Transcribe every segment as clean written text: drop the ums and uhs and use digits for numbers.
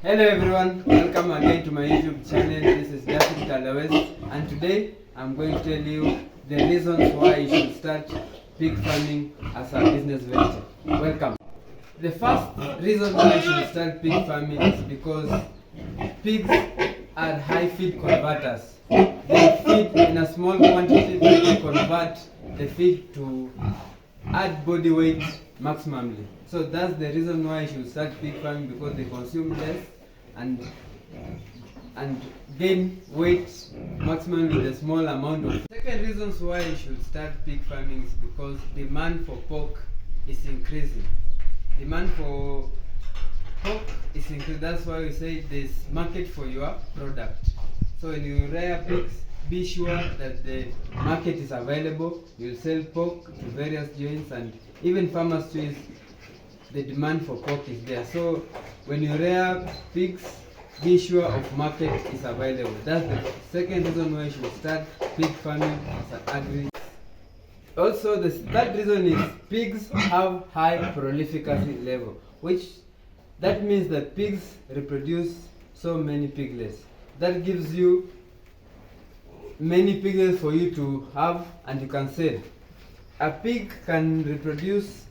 Hello everyone, welcome again to my YouTube channel. This is David Talawes, and today I'm going to tell you the reasons why you should start pig farming as a business venture. Welcome. The first reason why you should start pig farming is because pigs are high feed converters. They feed in a small quantity, but they convert the feed to add body weight maximally. So that's the reason why you should start pig farming, because they consume less and gain weight maximally with a small amount of. Second reasons why you should start pig farming is because demand for pork is increasing. Demand for pork is increasing. That's why we say there's market for your product. So when you rear pigs, be sure that the market is available. You'll sell pork to various joints, and even farmers too, the demand for pork is there. So when you rear pigs, be sure of market is available. That's the second reason why you should start pig farming as an agri. Also, the third reason is pigs have high prolificacy level, which that means that pigs reproduce so many piglets. That gives you many piglets for you to have and you can sell. A pig can reproduce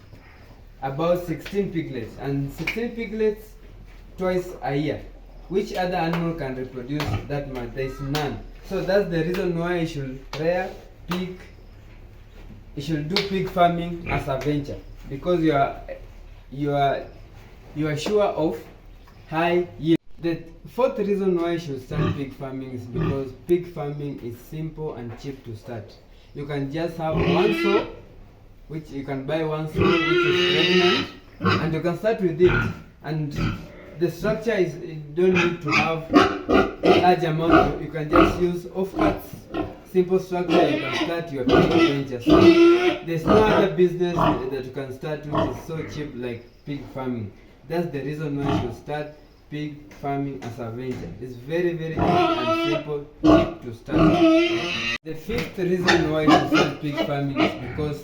about 16 piglets, and 16 piglets twice a year. Which other animal can reproduce that much? There is none. So that's the reason why you should rear pig. You should do pig farming as a venture, because you are sure of high yield. The fourth reason why you should start pig farming is because pig farming is simple and cheap to start. You can just have one sow, which you can buy one sow which is pregnant, and you can start with it. And the structure is, you don't need to have a large amount. You can just use offcuts, simple structure. You can start your pig venture. So there's no other business that you can start which is so cheap like pig farming. That's the reason why you should start pig farming as a venture. It's very easy and simple, cheap to start. The fifth reason why you should start pig farming is because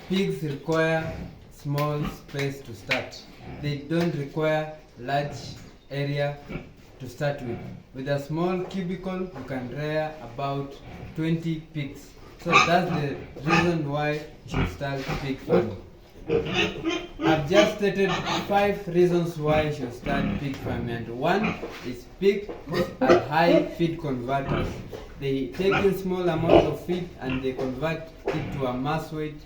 pigs require small space to start. They don't require large area to start with. With a small cubicle, you can rear about 20 pigs. So that's the reason why you should start pig farming. I've just stated 5 reasons why you should start pig farming. And one is pigs are high feed converters. They take in small amount of feed and they convert it to a mass weight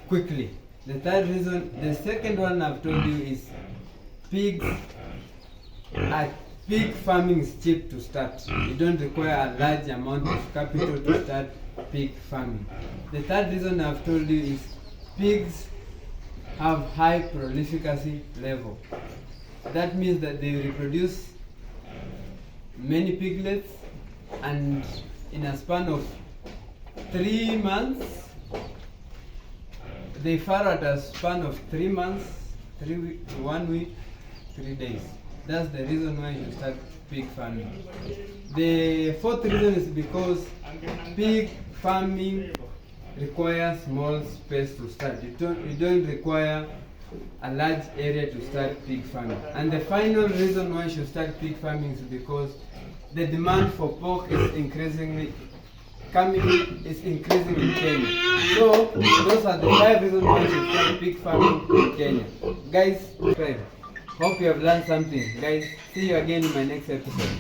quickly. The second one I've told you is pig farming is cheap to start. You don't require a large amount of capital to start pig farming. The third reason I've told you is pigs have high prolificacy level. That means that they reproduce many piglets, and in a span of 3 months, they farrow at a span of 3 months, 3 weeks, 1 week, 3 days. That's the reason why you start pig farming. The fourth reason is because pig farming requires small space to start. You don't require a large area to start pig farming. And the final reason why you should start pig farming is because the demand for pork is increasing in Kenya. So those are the 5 reasons why you should start pig farming in Kenya. Guys, subscribe. Hope you have learned something. Guys, see you again in my next episode.